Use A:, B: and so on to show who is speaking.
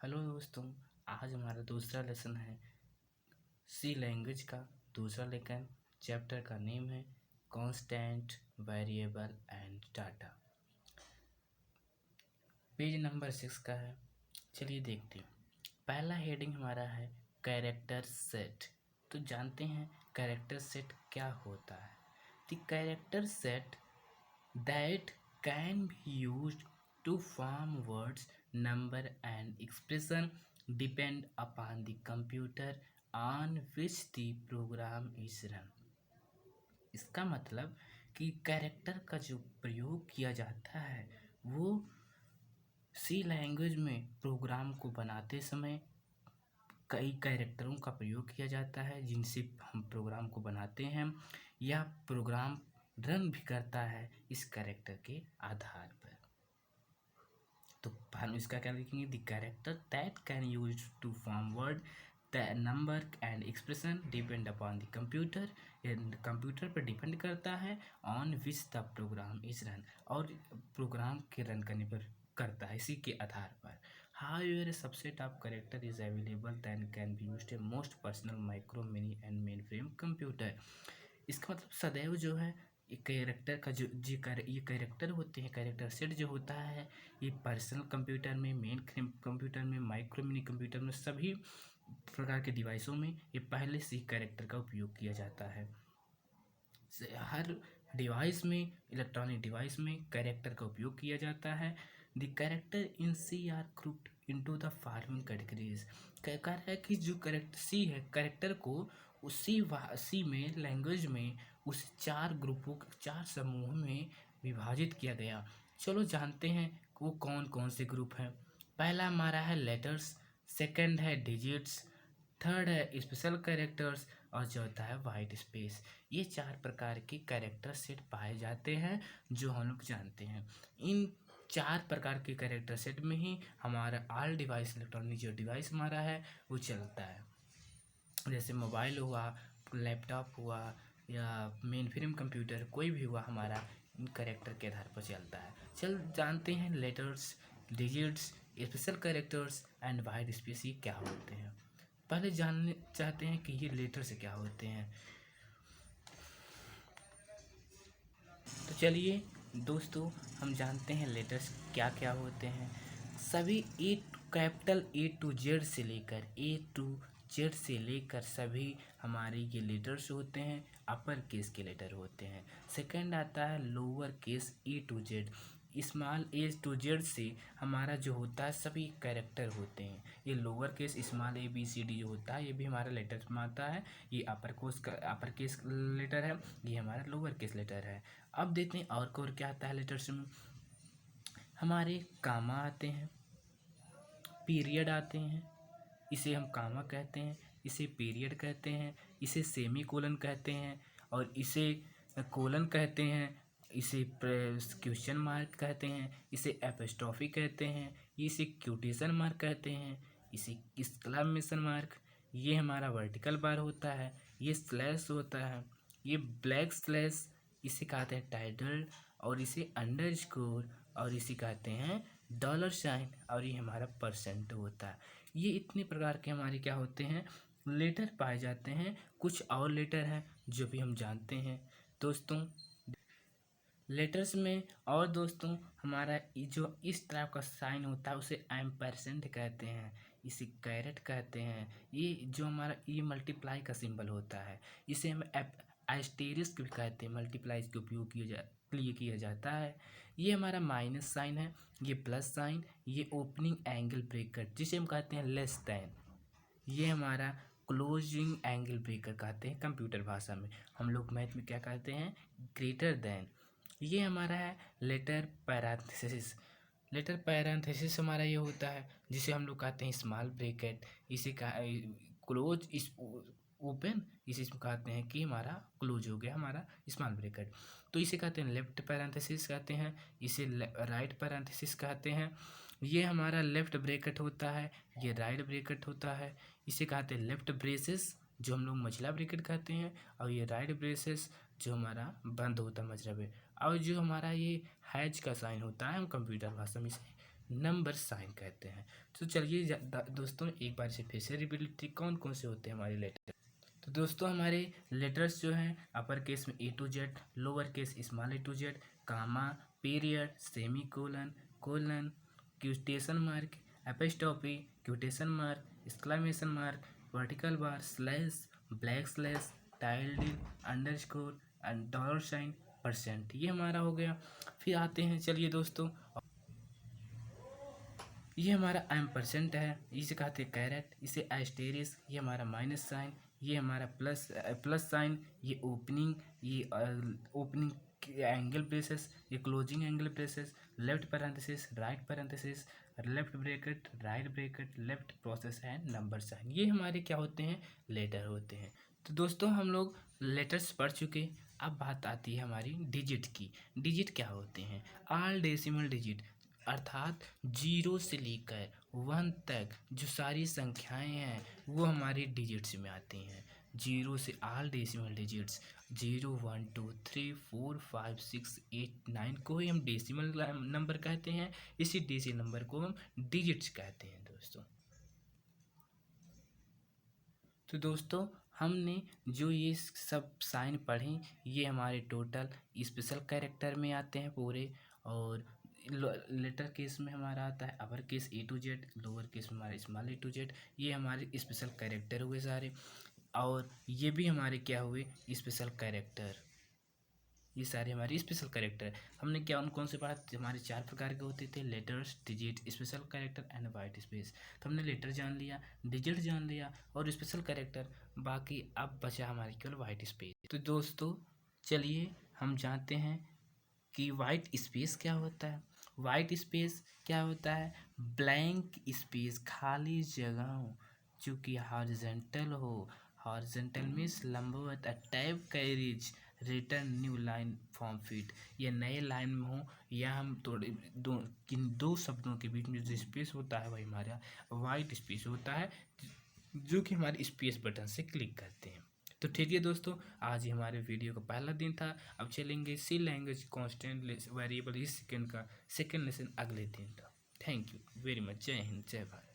A: Hello दोस्तों। आज हमारा दूसरा लेसन है सी लैंग्वेज का। दूसरा लेसन चैप्टर का नेम है constant variable and data. Page number 6 का है। चलिए देखते हैं। पहला हेडिंग हमारा है कैरेक्टर सेट। तो जानते हैं कैरेक्टर सेट क्या होता है। The character set that can be used to form words, number and expression depend upon the computer on which the program is run। इसका मतलब कि कैरेक्टर का जो प्रयोग किया जाता है वो सी लैंग्वेज में प्रोग्राम को बनाते समय कई कैरेक्टरों का प्रयोग किया जाता है जिनसे हम प्रोग्राम को बनाते हैं या प्रोग्राम रन भी करता है इस कैरेक्टर के आधार पर। तो हम इसका क्या लिखेंगे, the character that can use to form word the number and expression depend upon the computer. Computer पर डिपेंड करता है on which the program is run, और प्रोग्राम के रन करने पर करता है इसी के आधार पर। However, a subset of character is available that can be used in most personal micro mini and mainframe computer। इसका मतलब सदैव जो है कैरेक्टर का जो ये कैरेक्टर होते हैं, कैरेक्टर सेट जो होता है ये पर्सनल कंप्यूटर में, मेन कंप्यूटर में, माइक्रो मिनी कंप्यूटर में, सभी प्रकार के डिवाइसों में ये पहले से ही कैरेक्टर का उपयोग किया जाता है। हर डिवाइस में, इलेक्ट्रॉनिक डिवाइस में कैरेक्टर का उपयोग किया जाता है। The character in C are grouped into the following categories. कह रहा है कि जो कैरेक्टर सी है, कैरेक्टर को सी में लैंग्वेज में उस चार ग्रुपों, चार समूह में विभाजित किया गया। चलो जानते हैं वो कौन कौन से ग्रुप हैं। पहला हमारा है लेटर्स, सेकंड है डिजिट्स, थर्ड है स्पेशल कैरेक्टर्स और चौथा है वाइट स्पेस। ये चार प्रकार के कैरेक्टर सेट पाए जाते हैं जो हम लोग जानते हैं। इन चार प्रकार के कैरेक्टर सेट में ही हमारा ऑल डिवाइस, इलेक्ट्रॉनिक जो डिवाइस हमारा है वो चलता है। जैसे मोबाइल हुआ, लैपटॉप हुआ या मेन फ्रेम कंप्यूटर, कोई भी हुआ हमारा इन कैरेक्टर के आधार पर चलता है। चल जानते हैं letters, digits, special characters and wide space ये क्या होते हैं। पहले जानने चाहते हैं कि ये लेटर से क्या होते हैं। तो चलिए दोस्तों हम जानते हैं लेटर्स क्या क्या होते हैं। सभी कैपिटल ए टू जेड से लेकर सभी हमारे ये लेटर्स होते हैं, अपर केस के लेटर होते हैं। सेकंड आता है lower case A to Z. Small A to Z से हमारा जो होता है सभी कैरेक्टर होते हैं। ये lower case small A B C D जो होता है ये भी हमारा लेटर में आता है। ये अपर केस लेटर है, ये हमारा लोअर केस लेटर है। अब देखते हैं और क्या आता है लेटर्स में। हमारे कामा आते हैं, पीरियड आते हैं, इसे हम कामा कहते हैं, इसे पीरियड कहते हैं, इसे सेमी कोलन कहते हैं और इसे कोलन कहते हैं, इसे क्वेश्चन मार्क कहते हैं, इसे एपोस्ट्रोफी कहते हैं, इसे क्यूटेशन मार्क कहते हैं, इसे एक्सक्लेमेशन मार्क। ये हमारा वर्टिकल बार होता है, ये स्लैश होता है, ये ब्लैक स्लैश, इसे कहते हैं टाइटल और इसे अंडरस्कोर और इसे कहते हैं डॉलर साइन और ये हमारा परसेंट होता है। ये इतने प्रकार के हमारे क्या होते हैं लेटर पाए जाते हैं। कुछ और लेटर हैं जो भी हम जानते हैं दोस्तों लेटर्स में। और दोस्तों हमारा जो इस तरह का साइन होता है उसे एम्परसेंड कहते हैं, इसे कैरेट कहते हैं। ये जो हमारा ये मल्टीप्लाई का सिंबल होता है इसे हम एस्टेरिस्क भी कहते हैं, मल्टीप्लाई के उपयोग किया जाता है। ये हमारा माइनस साइन है, ये प्लस साइन, ये ओपनिंग एंगल ब्रेकेट जिसे हम कहते हैं लेस दैन, ये हमारा क्लोजिंग एंगल ब्रेकर कहते हैं कंप्यूटर भाषा में। हम लोग मैथ में क्या कहते हैं ग्रेटर देन। ये हमारा है लेटर पैरेंथेसिस। लेटर पैरेंथेसिस हमारा ये होता है जिसे हम लोग कहते हैं स्मॉल ब्रैकेट, इसे क्लोज इस ओपन, इसे कहते हैं कि हमारा क्लोज हो गया हमारा स्मॉल ब्रैकेट। तो इसे कहते हैं लेफ्ट पैरेंथेसिस कहते हैं, इसे राइट पैरेंथेसिस कहते हैं। ये हमारा लेफ्ट ब्रैकेट होता है, ये राइट ब्रैकेट होता है, इसे कहते हैं लेफ्ट ब्रेसेस जो हम लोग मझला ब्रैकेट कहते हैं, और ये राइट ब्रेसेस जो हमारा बंद होता है मझला ब्रैकेट। और जो हमारा ये हैज का साइन होता है हम कंप्यूटर भाषा में इसे नंबर साइन कहते हैं। तो चलिए दोस्तों एक बार से फिर से रिपीट, कौन कौन से होते हैं हमारे लेटर। तो दोस्तों हमारे लेटर्स जो हैं अपर केस में A to Z, lower case small a to Z, comma, period, semicolon, colon, quotation mark, apostrophe, quotation mark, exclamation mark, vertical bar, slash, black slash, tilde, underscore and dollar sign, percent, ये हमारा हो गया। फिर आते हैं चलिए दोस्तों, ये हमारा एम परसेंट है, इसे कहते हैं कैरेट, इसे एस्टेरिस, ये हमारा माइनस साइन, ये हमारा प्लस साइन, ये ओपनिंग, ये ओपनिंग एंगल ब्रेसेस, ये closing angle braces, left parenthesis, right parenthesis, left bracket, right bracket, left process and number sign, ये हमारे क्या होते हैं, लेटर होते हैं। तो दोस्तों हम लोग लेटर्स पढ़ चुके, अब बात आती है हमारी डिजिट की। डिजिट क्या होते हैं, ऑल डेसिमल डिजिट, अर्थात 0 से लेकर 1 तक जो सारी संख्याएं हैं वो हमारी डिजिट्स में आती हैं। 0 से ऑल डेसिमल डिजिट्स 0, 1, 2, 3, 4, 5, 6, 8, 9 को ही हम डेसिमल नंबर कहते हैं। इसी डेसिमल नंबर को हम डिजिट्स कहते हैं दोस्तों। तो दोस्तों हमने जो ये सब साइन पढ़े ये हमारे टोटल स्पेशल कैरेक्टर में आते हैं पूरे, और लेटर केस में हमारा आता है upper case A to Z, lower case में हमारा स्मॉल a to Z, ये हमारे स्पेशल कैरेक्टर हुए सारे, और ये भी हमारे क्या हुए स्पेशल कैरेक्टर, ये सारे हमारे स्पेशल कैरेक्टर। हमने क्या उन कौन से पढ़ा, हमारे 4 प्रकार के होते थे, letters, digit, special character and white space. तो हमने लेटर जान लिया, डिजिट जान लिया और स्पेशल कैरेक्टर, बाकी अब बचा हमारे केवल वाइट स्पेस। तो दोस्तों चलिए हम जानते हैं कि वाइट स्पेस क्या होता है। वाइट स्पेस क्या होता है, ब्लैंक स्पेस, खाली जगह जो कि हॉरिजॉन्टल हो, हॉरिजॉन्टल मीन्स लंबवत, a tab carriage return new line form fit, ये नए लाइन में हो, या हम थोड़े दो शब्दों के बीच में जो स्पेस होता है वही हमारा वाइट स्पेस होता है, जो कि हमारे स्पेस बटन से क्लिक करते हैं। तो ठीक है दोस्तों, आज ही हमारे वीडियो का पहला दिन था। अब चलेंगे सी लैंग्वेज कांस्टेंट वेरिएबल इस सेकंड का सेकंड लेसन अगले दिन था। थैंक यू वेरी मच, जय हिंद, जय भारत।